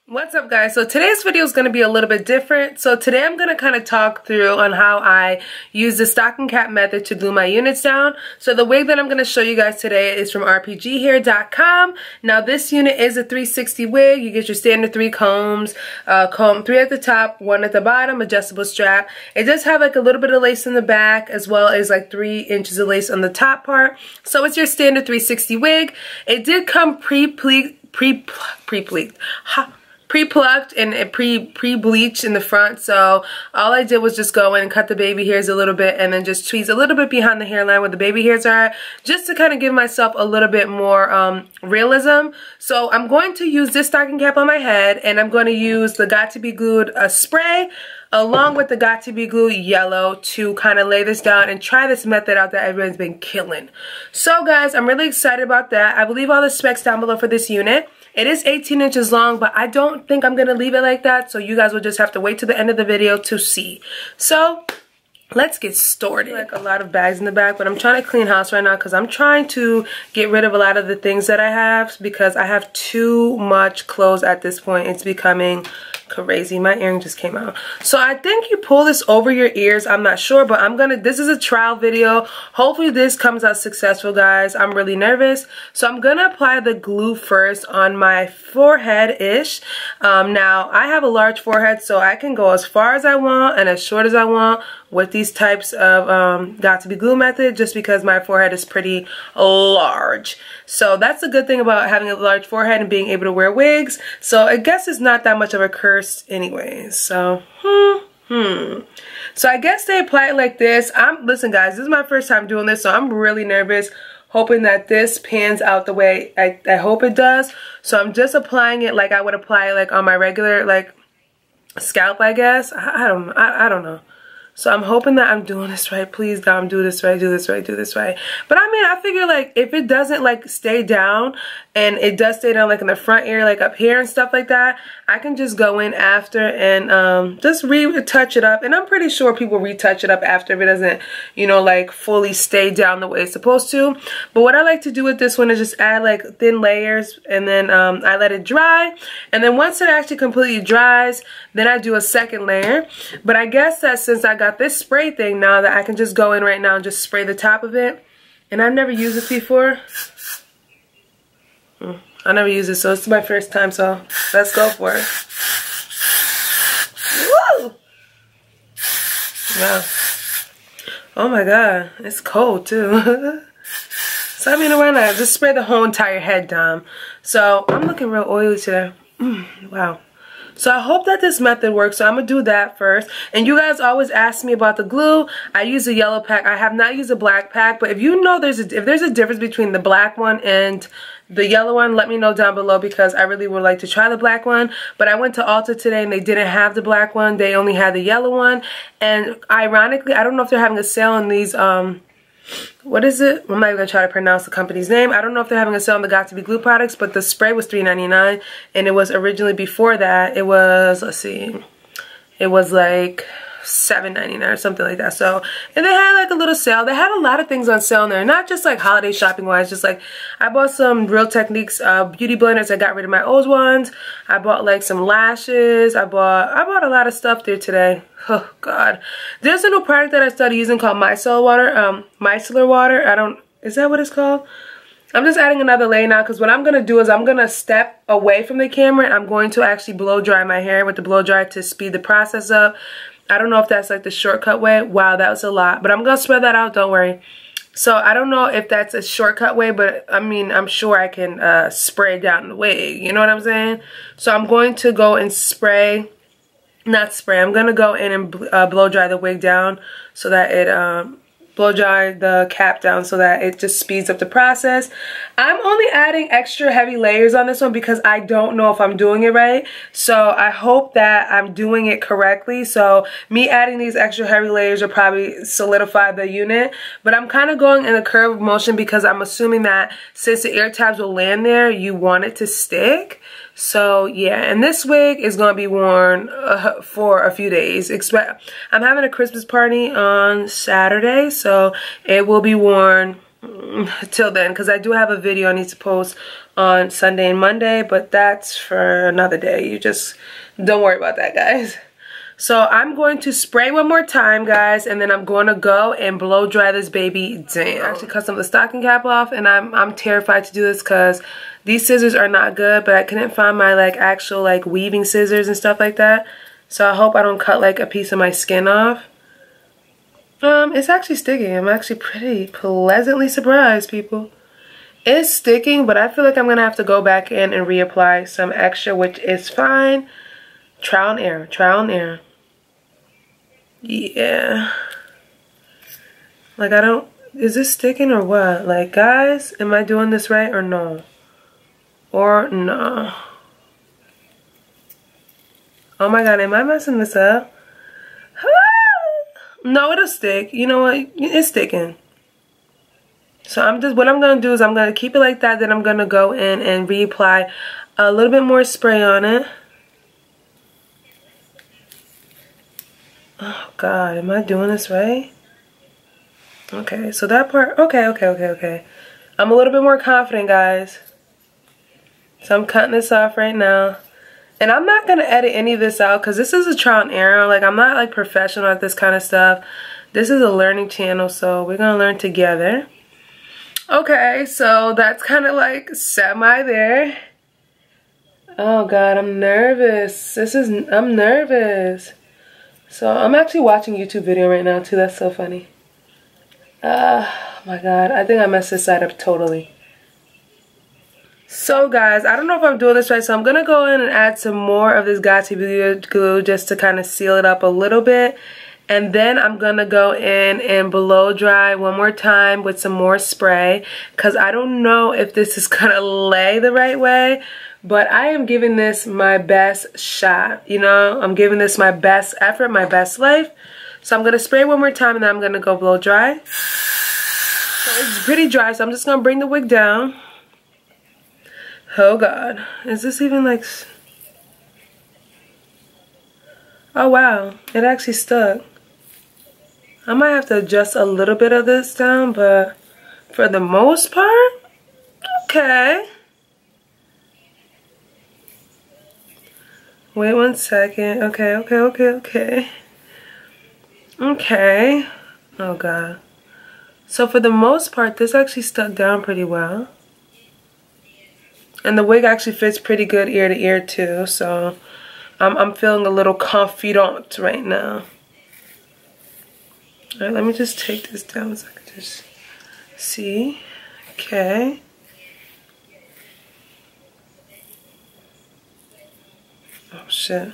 What's up, guys? So today's video is going to be a little bit different. So today I'm going to kind of talk through on how I use the stocking cap method to glue my units down. So the wig that I'm going to show you guys today is from RPGHair.com. Now this unit is a 360 wig. You get your standard 3 combs, comb 3 at the top, 1 at the bottom, adjustable strap. It does have like a little bit of lace in the back as well as like 3 inches of lace on the top part. So it's your standard 360 wig. It did come pre-plucked and pre-bleached in the front, so all I did was just go in and cut the baby hairs a little bit and then just tweeze a little bit behind the hairline where the baby hairs are, just to kind of give myself a little bit more realism. So I'm going to use this stocking cap on my head, and I'm going to use the Got To Be Glued spray along with the Got To Be Glued yellow to kind of lay this down and try this method out that everyone's been killing. So guys, I'm really excited about that. I will leave all the specs down below for this unit. It is 18 inches long, but I don't think I'm going to leave it like that, so you guys will just have to wait to the end of the video to see. So let's get started. Like a lot of bags in the back, but I'm trying to clean house right now because I'm trying to get rid of a lot of the things that I have because I have too much clothes at this point. It's becoming crazy. My earring just came out. So I think you pull this over your ears. I'm not sure, but this is a trial video. Hopefully this comes out successful, guys. I'm really nervous. So I'm gonna apply the glue first on my forehead-ish. Now I have a large forehead, so I can go as far as I want and as short as I want with these types of Got To Be Glue method, just because my forehead is pretty large. So that's a good thing about having a large forehead and being able to wear wigs. So I guess it's not that much of a curse anyway. So so I guess they apply it like this. Listen guys, this is my first time doing this, so I'm really nervous, hoping that this pans out the way I hope it does. So I'm just applying it like I would apply it like on my regular like scalp, I guess. I don't know. So I'm hoping that I'm doing this right. Please God, do this right, do this right, do this right. But I mean, I figure like if it doesn't like stay down, and it does stay down like in the front ear, like up here and stuff like that, I can just go in after and just retouch it up. And I'm pretty sure people retouch it up after if it doesn't, you know, like fully stay down the way it's supposed to. But what I like to do with this one is just add like thin layers, and then I let it dry. And then once it actually completely dries, then I do a second layer. But I guess that since I got this spray thing now, that I can just go in right now and just spray the top of it. And I've never used this before. I never used it, so it's my first time, so let's go for it. Woo! Wow. Oh my God, it's cold too. So I mean, why not just spray the whole entire head down? So I'm looking real oily today. Wow. So I hope that this method works. So I'm going to do that first. And you guys always ask me about the glue. I use a yellow pack. I have not used a black pack. But if you know if there's a difference between the black one and the yellow one, let me know down below, because I really would like to try the black one. But I went to Ulta today and they didn't have the black one. They only had the yellow one. And ironically, I don't know if they're having a sale on these what is it? I'm not even going to try to pronounce the company's name. I don't know if they're having a sale on the Got To Be Glue products, but the spray was $3.99, and it was originally, before that, it was, let's see, it was like $7.99 or something like that. So, and they had like a little sale. They had a lot of things on sale in there, not just like holiday shopping wise, just like I bought some Real Techniques beauty blenders. I got rid of my old ones. I bought like some lashes. I bought a lot of stuff there today. Oh God, there's a new product that I started using called micellar water. Is that what it's called? I'm just adding another layer now, because what I'm going to do is I'm going to step away from the camera and I'm going to actually blow dry my hair with the blow dryer to speed the process up. I don't know if that's like the shortcut way. Wow, that was a lot. But I'm going to spread that out, don't worry. So I don't know if that's a shortcut way, but I mean, I'm sure I can spray down the wig. You know what I'm saying? So I'm going to go and spray, not spray, I'm going to go in and blow dry the wig down so that it, blow dry the cap down so that it just speeds up the process. I'm only adding extra heavy layers on this one because I don't know if I'm doing it right. So I hope that I'm doing it correctly. So me adding these extra heavy layers will probably solidify the unit. But I'm kind of going in a curved motion because I'm assuming that since the ear tabs will land there, you want it to stick. So yeah, and this wig is going to be worn for a few days. I'm having a Christmas party on Saturday, so it will be worn till then, because I do have a video I need to post on Sunday and Monday, but that's for another day. You just don't worry about that, guys. So I'm going to spray one more time, guys, and then I'm going to go and blow dry this baby down. I actually cut some of the stocking cap off, and I'm terrified to do this because these scissors are not good, but I couldn't find my like actual like weaving scissors and stuff like that. So I hope I don't cut like a piece of my skin off. It's actually sticking. I'm actually pretty pleasantly surprised, people. It's sticking, but I feel like I'm gonna have to go back in and reapply some extra, which is fine. Trial and error, trial and error. Yeah. Like I don't, is this sticking or what? Like guys, am I doing this right or no? Or no? Oh my god, am I messing this up? No, it'll stick. You know what? It's sticking. So what I'm going to do is I'm going to keep it like that. Then I'm going to go in and reapply a little bit more spray on it. Oh, God. Am I doing this right? Okay. So that part. Okay. I'm a little bit more confident, guys. So I'm cutting this off right now. And I'm not going to edit any of this out because this is a trial and error. Like, I'm not, like, professional at this kind of stuff. This is a learning channel, so we're going to learn together. Okay, so that's kind of, like, semi there. Oh, God, I'm nervous. I'm nervous. So, I'm actually watching a YouTube video right now, too. That's so funny. Oh, my God. I think I messed this side up totally. So guys, I don't know if I'm doing this right, so I'm going to go in and add some more of this Yaki glue just to kind of seal it up a little bit. And then I'm going to go in and blow dry one more time with some more spray, because I don't know if this is going to lay the right way, but I am giving this my best shot. You know, I'm giving this my best effort, my best life. So I'm going to spray one more time and then I'm going to go blow dry. So it's pretty dry, so I'm just going to bring the wig down. Oh God, is this even like, oh wow, it actually stuck. I might have to adjust a little bit of this down, but for the most part, okay. Wait 1 second, okay. Okay, oh God. So for the most part, this actually stuck down pretty well. And the wig actually fits pretty good ear to ear too, so I'm feeling a little confident right now. Alright, let me just take this down so I can just see. Okay. Oh shit.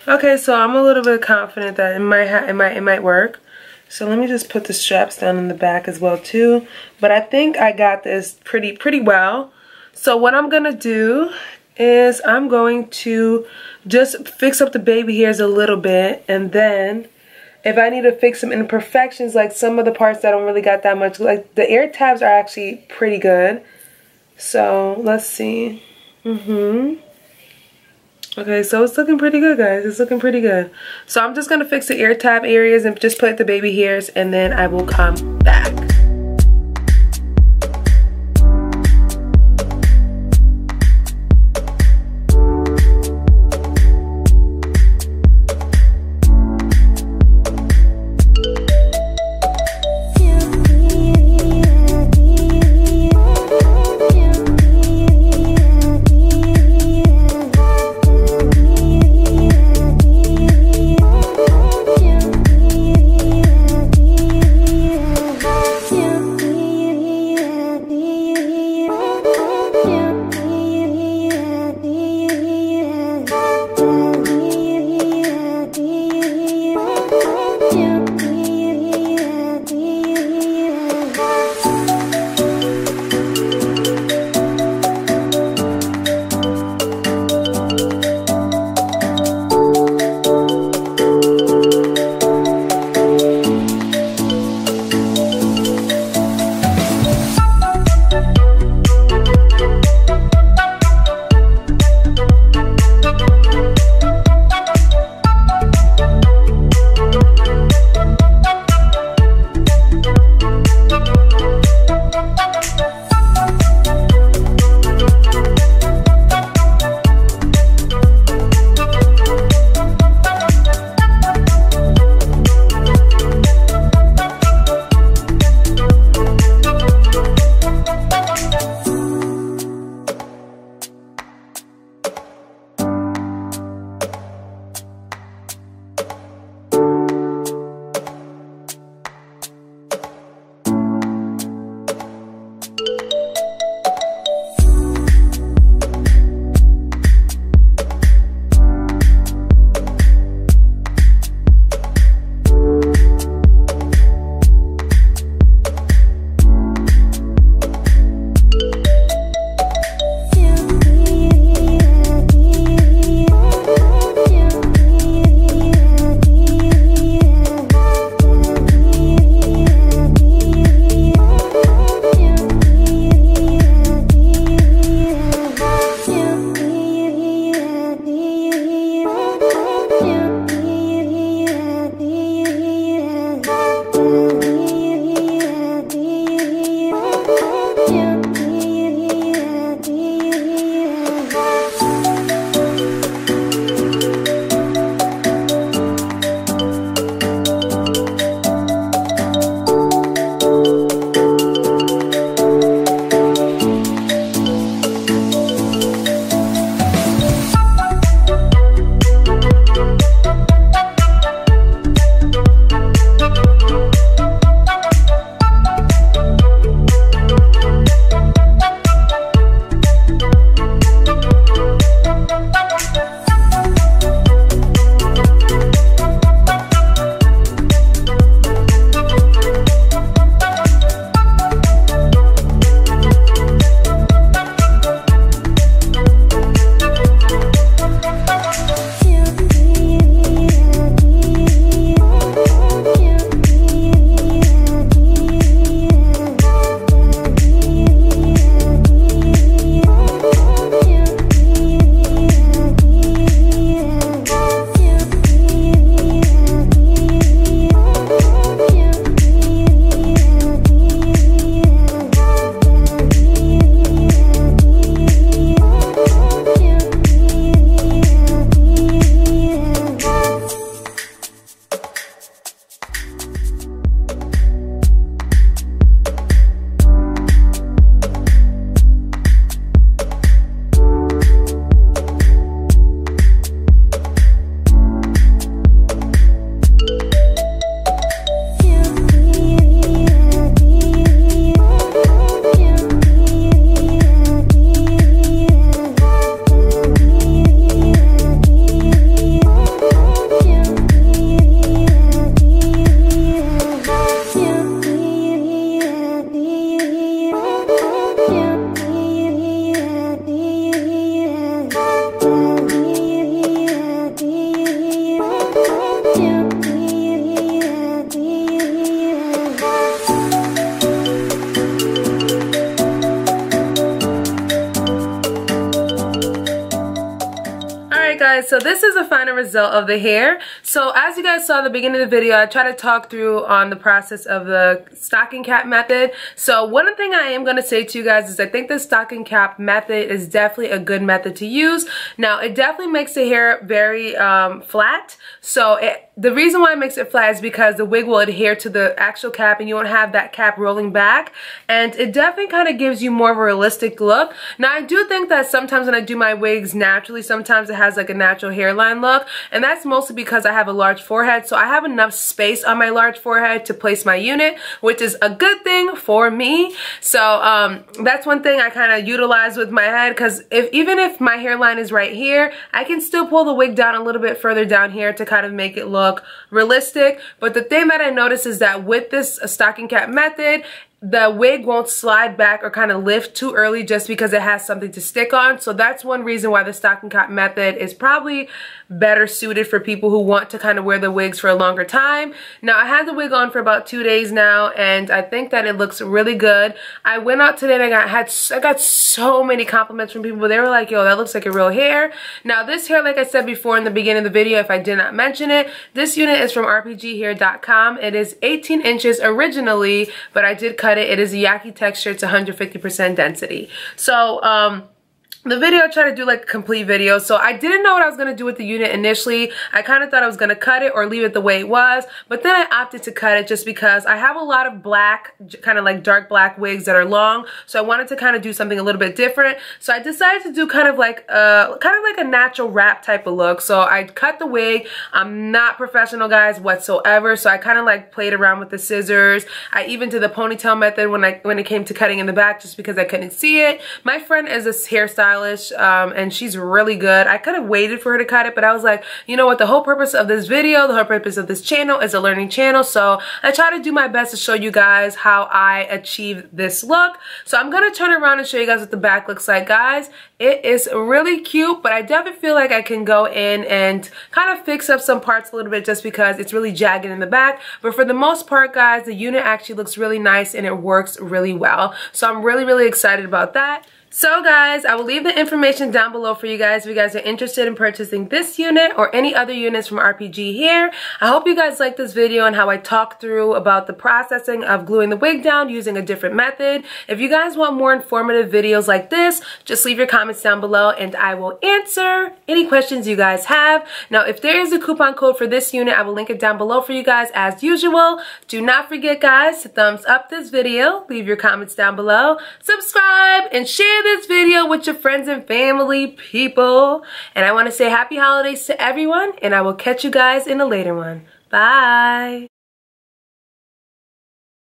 Okay, so I'm a little bit confident that it might work. So let me just put the straps down in the back as well too. But I think I got this pretty well. So what I'm going to do is I'm going to just fix up the baby hairs a little bit. And then if I need to fix some imperfections, like some of the parts that don't really got that much, like the ear tabs are actually pretty good. So let's see. Okay, so it's looking pretty good, guys. It's looking pretty good. So I'm just going to fix the ear tab areas and just put the baby hairs, and then I will come back. Alright guys, so this is the final result of the hair. So as you guys saw at the beginning of the video, I tried to talk through on the process of the stocking cap method. So one thing I am going to say to you guys is I think the stocking cap method is definitely a good method to use. Now it definitely makes the hair very flat. So the reason why it makes it flat is because the wig will adhere to the actual cap and you won't have that cap rolling back. And it definitely kind of gives you more of a realistic look. Now I do think that sometimes when I do my wigs naturally, sometimes it has like a natural hairline look, and that's mostly because I have a large forehead, so I have enough space on my large forehead to place my unit, which is a good thing for me. So that's one thing I kind of utilize with my head, because even if my hairline is right here, I can still pull the wig down a little bit further down here to kind of make it look realistic. But the thing that I noticed is that with this stocking cap method, the wig won't slide back or kind of lift too early just because it has something to stick on. So that's one reason why the stocking cap method is probably better suited for people who want to kind of wear the wigs for a longer time. Now I had the wig on for about 2 days now, and I think that it looks really good. I went out today and I got so many compliments from people. They were like, yo, that looks like a real hair. Now this hair, like I said before in the beginning of the video, if I did not mention it, this unit is from RPGHair.com. It is 18 inches originally, but I did cut it. It is a Yaki texture. It's 150% density. So the video, I tried to do like a complete video, so I didn't know what I was going to do with the unit initially. I kind of thought I was going to cut it or leave it the way it was, but then I opted to cut it just because I have a lot of black, kind of like dark black wigs that are long, so I wanted to kind of do something a little bit different. So I decided to do kind of like a natural wrap type of look. So I cut the wig. I'm not professional, guys, whatsoever, so I kind of like played around with the scissors. I even did the ponytail method when it came to cutting in the back just because I couldn't see it. My friend is a hairstylist, and she's really good. I could have waited for her to cut it, but I was like, you know what, the whole purpose of this video, the whole purpose of this channel is a learning channel, so I try to do my best to show you guys how I achieve this look. So I'm gonna turn around and show you guys what the back looks like, guys. It is really cute, but I definitely feel like I can go in and kind of fix up some parts a little bit just because it's really jagged in the back. But for the most part, guys, the unit actually looks really nice and it works really well. So I'm really, really excited about that. So guys, I will leave the information down below for you guys if you guys are interested in purchasing this unit or any other units from RPGHair. I hope you guys like this video and how I talked through about the processing of gluing the wig down using a different method. If you guys want more informative videos like this, just leave your comments down below and I will answer any questions you guys have. Now, if there is a coupon code for this unit, I will link it down below for you guys as usual. Do not forget, guys, to thumbs up this video, leave your comments down below, subscribe, and share this video with your friends and family people. And I want to say happy holidays to everyone, and I will catch you guys in a later one. Bye.